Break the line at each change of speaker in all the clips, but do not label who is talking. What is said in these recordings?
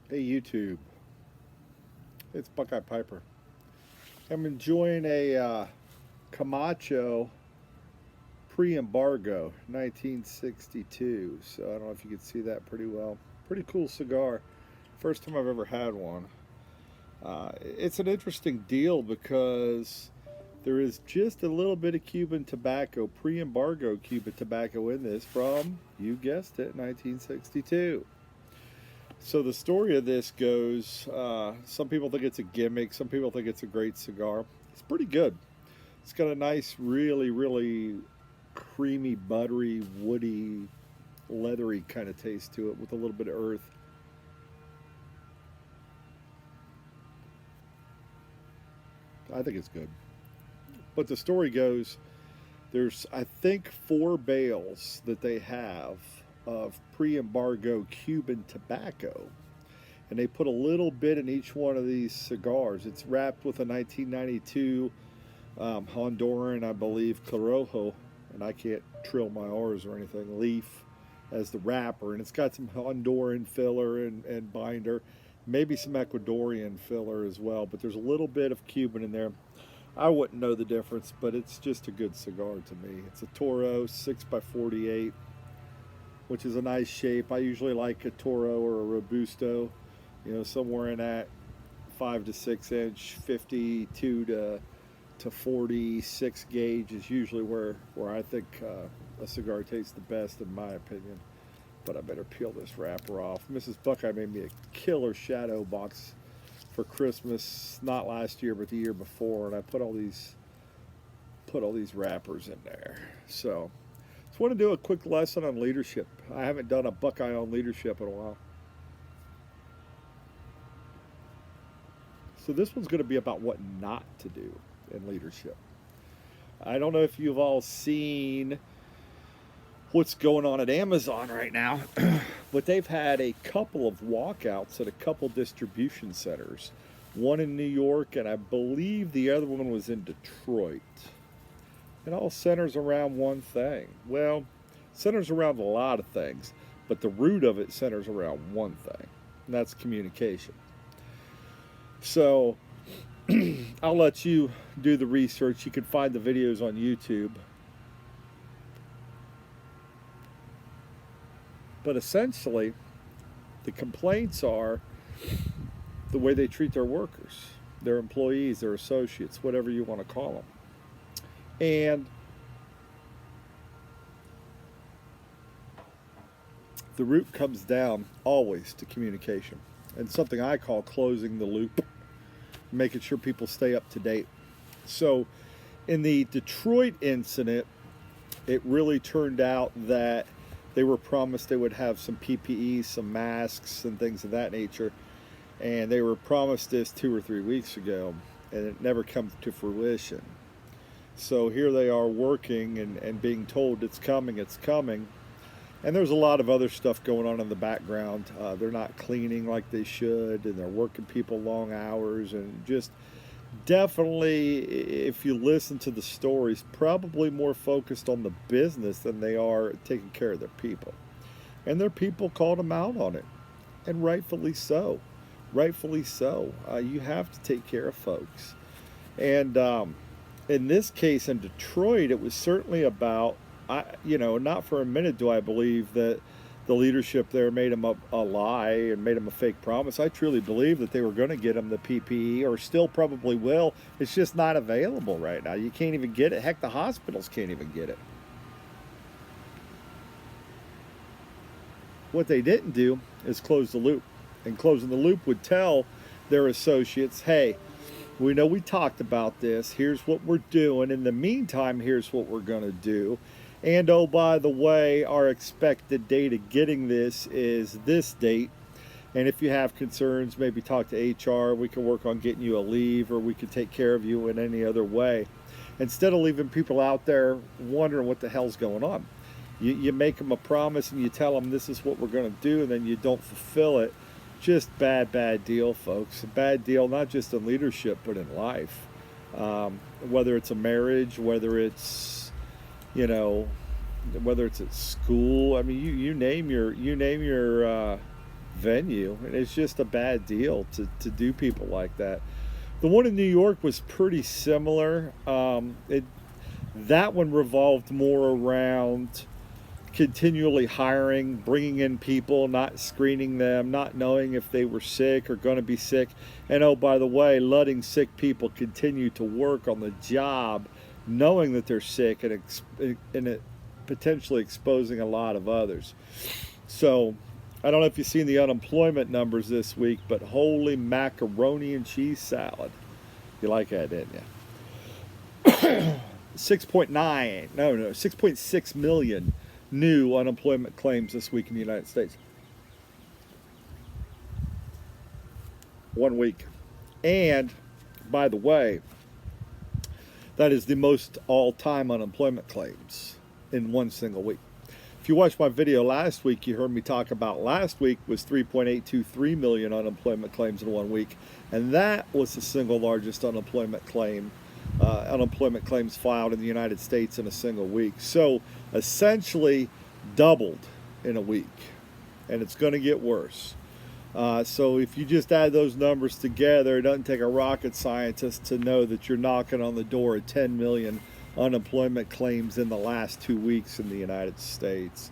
Hey YouTube, it's Buckeye Piper. I'm enjoying a Camacho pre-embargo 1962. So I don't know if you can see that pretty well. Pretty cool cigar. First time I've ever had one. It's an interesting deal because there is just a little bit of Cuban tobacco, pre-embargo Cuban tobacco in this from, you guessed it, 1962. So the story of this goes, some people think it's a gimmick, some people think it's a great cigar. It's pretty good. It's got a nice, really, really creamy, buttery, woody, leathery kind of taste to it with a little bit of earth. I think it's good. But the story goes, there's, I think, 4 bales that they have of pre-embargo Cuban tobacco, and they put a little bit in each one of these cigars. It's wrapped with a 1992 Honduran, I believe, Corojo, and I can't trill my R's or anything, leaf as the wrapper, and it's got some Honduran filler and binder, maybe some Ecuadorian filler as well, but there's a little bit of Cuban in there. I wouldn't know the difference, but it's just a good cigar to me. It's a Toro 6x48, which is a nice shape. I usually like a Toro or a Robusto, somewhere in that 5 to 6 inch, 52 to 46 gauge is usually where I think a cigar tastes the best, in my opinion. But I better peel this wrapper off. Mrs. Buckeye made me a killer shadow box for Christmas, not last year, but the year before, and I put all these wrappers in there. So, just want to do a quick lesson on leadership. I haven't done a Buckeye on leadership in a while. So this one's going to be about what not to do in leadership. I don't know if you've all seen what's going on at Amazon right now, but they've had a couple of walkouts at a couple distribution centers. One in New York, and I believe the other one was in Detroit. It all centers around one thing. Well, centers around a lot of things, but the root of it centers around one thing, and that's communication. So I'll let you do the research. You can find the videos on YouTube. But essentially, the complaints are the way they treat their workers, their employees, their associates, whatever you want to call them. And the root comes down always to communication and something I call closing the loop, making sure people stay up to date. So in the Detroit incident, it really turned out that they were promised they would have some PPE, some masks, and things of that nature. And they were promised this 2 or 3 weeks ago, and it never comes to fruition. So here they are working and being told it's coming, it's coming. And there's a lot of other stuff going on in the background. They're not cleaning like they should, and they're working people long hours, and just definitely, if you listen to the stories, probably more focused on the business than they are taking care of their people. And their people called them out on it, and rightfully so. Rightfully so. You have to take care of folks. And in this case in Detroit, it was certainly about, not for a minute do I believe that the leadership there made him a lie and made him a fake promise. I truly believe that they were going to get him the PPE, or still probably will. It's just not available right now. You can't even get it. Heck, the hospitals can't even get it. What they didn't do is close the loop. And closing the loop would tell their associates, hey, we know we talked about this. Here's what we're doing. In the meantime, here's what we're going to do. And oh, by the way, our expected date of getting this is this date. And if you have concerns, maybe talk to HR. We can work on getting you a leave, or we can take care of you in any other way. Instead of leaving people out there wondering what the hell's going on. You make them a promise and you tell them this is what we're going to do, and then you don't fulfill it. Just bad deal, folks. A bad deal, not just in leadership, but in life. Whether it's a marriage, whether it's at school. I mean, you name your venue, and it's just a bad deal to do people like that. The one in New York was pretty similar. That one revolved more around continually hiring, bringing in people, not screening them, not knowing if they were sick or going to be sick. And oh, by the way, letting sick people continue to work on the job, knowing that they're sick and it potentially exposing a lot of others. So I don't know if you've seen the unemployment numbers this week, but holy macaroni and cheese salad. You like that, didn't you? 6.6 million new unemployment claims this week in the United States. 1 week. And, by the way, that is the most all-time unemployment claims in one single week. If you watched my video last week, you heard me talk about last week was 3.823 million unemployment claims in 1 week. And that was the single largest unemployment claims filed in the United States in a single week. So essentially doubled in a week, and it's going to get worse. So if you just add those numbers together, it doesn't take a rocket scientist to know that you're knocking on the door of 10 million unemployment claims in the last 2 weeks in the United States.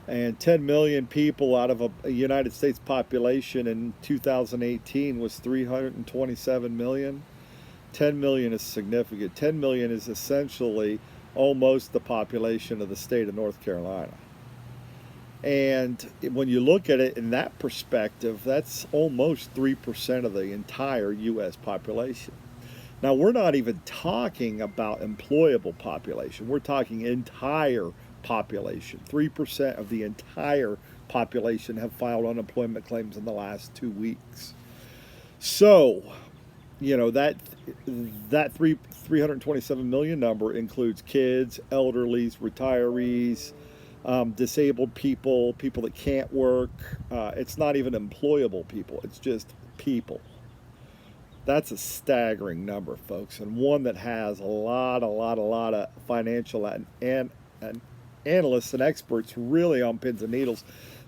And 10 million people out of a United States population in 2018 was 327 million. 10 million is significant. 10 million is essentially almost the population of the state of North Carolina. And when you look at it in that perspective, that's almost 3% of the entire U.S. population. Now, we're not even talking about employable population. We're talking entire population. 3% of the entire population have filed unemployment claims in the last 2 weeks. So, you know, that 327 million number includes kids, elderlies, retirees, disabled people, people that can't work. It's not even employable people. It's just people. That's a staggering number, folks, and one that has a lot of financial and analysts and experts really on pins and needles,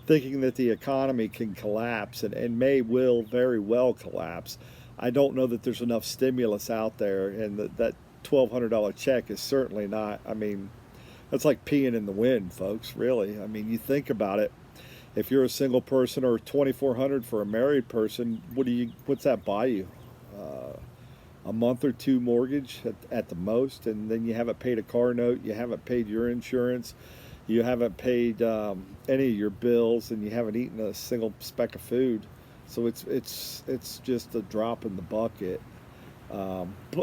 thinking that the economy can collapse and will very well collapse. I don't know that there's enough stimulus out there, and that $1,200 check is certainly not. I mean, that's like peeing in the wind, folks, really. I mean, you think about it. If you're a single person, or $2,400 for a married person, what's that buy you? A month or two mortgage at the most, and then you haven't paid a car note, you haven't paid your insurance, you haven't paid any of your bills, and you haven't eaten a single speck of food. So it's just a drop in the bucket.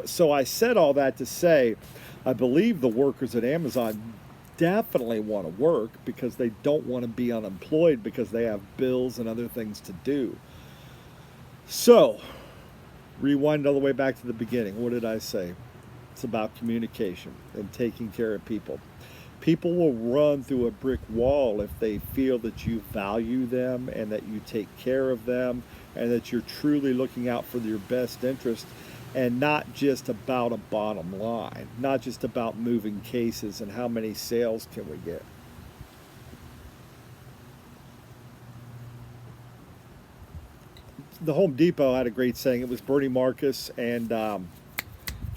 So I said all that to say, I believe the workers at Amazon definitely want to work because they don't want to be unemployed because they have bills and other things to do. So, rewind all the way back to the beginning. What did I say? It's about communication and taking care of people. People will run through a brick wall if they feel that you value them and that you take care of them and that you're truly looking out for their best interest, and not just about a bottom line, not just about moving cases and how many sales can we get. The Home Depot had a great saying. It was Bernie Marcus and can't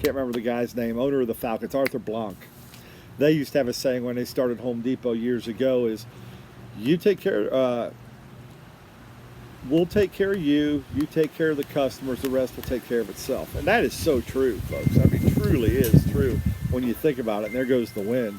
remember the guy's name, owner of the Falcons, Arthur Blanc. They used to have a saying when they started Home Depot years ago is, you take care, we'll take care of you, you take care of the customers, the rest will take care of itself. And that is so true, folks. I mean, truly is true when you think about it. And there goes the wind.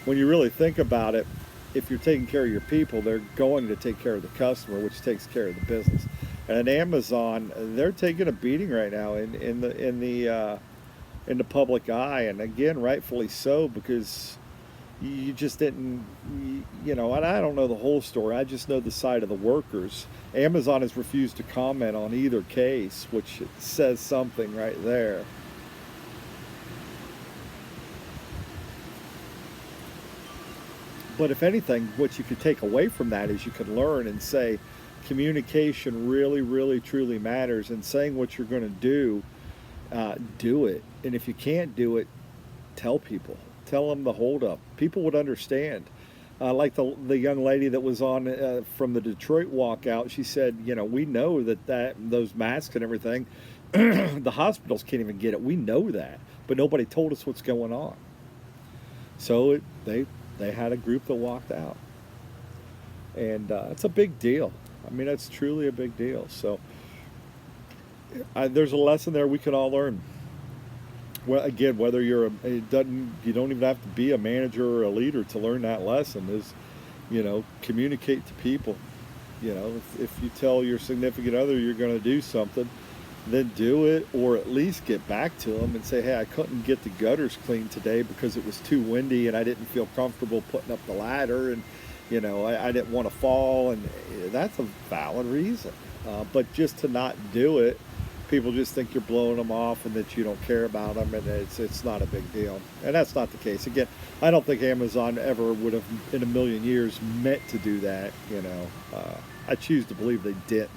When you really think about it, if you're taking care of your people, they're going to take care of the customer, which takes care of the business. And Amazon, they're taking a beating right now in the public eye, and again, rightfully so, because you just didn't, and I don't know the whole story. I just know the side of the workers. Amazon has refused to comment on either case, which says something right there. But if anything, what you could take away from that is you could learn and say, communication really, really, truly matters, and saying what you're going to do it. And if you can't do it, tell people. Tell them the holdup. People would understand. Like the young lady that was on from the Detroit walkout, she said, you know, we know that those masks and everything, the hospitals can't even get it. We know that, but nobody told us what's going on. So they had a group that walked out, and it's a big deal. I mean, it's truly a big deal. So there's a lesson there we can all learn. Well, again, whether you're you don't even have to be a manager or a leader to learn that lesson. Is, you know, communicate to people. You know, if you tell your significant other you're going to do something, then do it, or at least get back to them and say, hey, I couldn't get the gutters cleaned today because it was too windy and I didn't feel comfortable putting up the ladder, and you know, I didn't want to fall, and that's a valid reason. But just to not do it, people just think you're blowing them off and that you don't care about them, and it's not a big deal. And that's not the case. Again, I don't think Amazon ever would have in a million years meant to do that. You know, I choose to believe they didn't.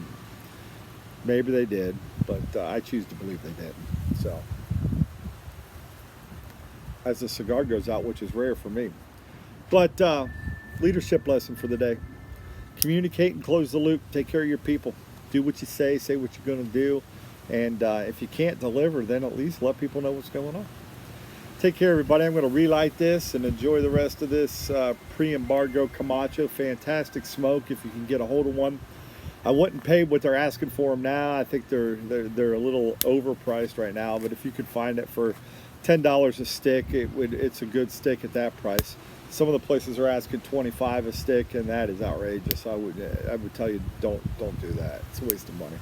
Maybe they did, but I choose to believe they didn't. So, as the cigar goes out, which is rare for me. But leadership lesson for the day: communicate and close the loop. Take care of your people. Do what you say what you're going to do. And if you can't deliver, then at least let people know what's going on. Take care, everybody. I'm going to relight this and enjoy the rest of this pre-embargo Camacho. Fantastic smoke if you can get a hold of one. I wouldn't pay what they're asking for them now. I think they're a little overpriced right now. But if you could find it for $10 a stick, it's a good stick at that price. Some of the places are asking $25 a stick, and that is outrageous. I would tell you don't do that. It's a waste of money.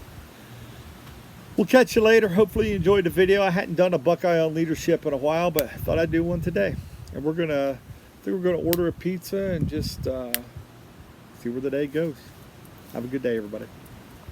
We'll catch you later. Hopefully you enjoyed the video. I hadn't done a Buckeye on leadership in a while, but I thought I'd do one today. And I think we're gonna order a pizza and just see where the day goes. Have a good day, everybody.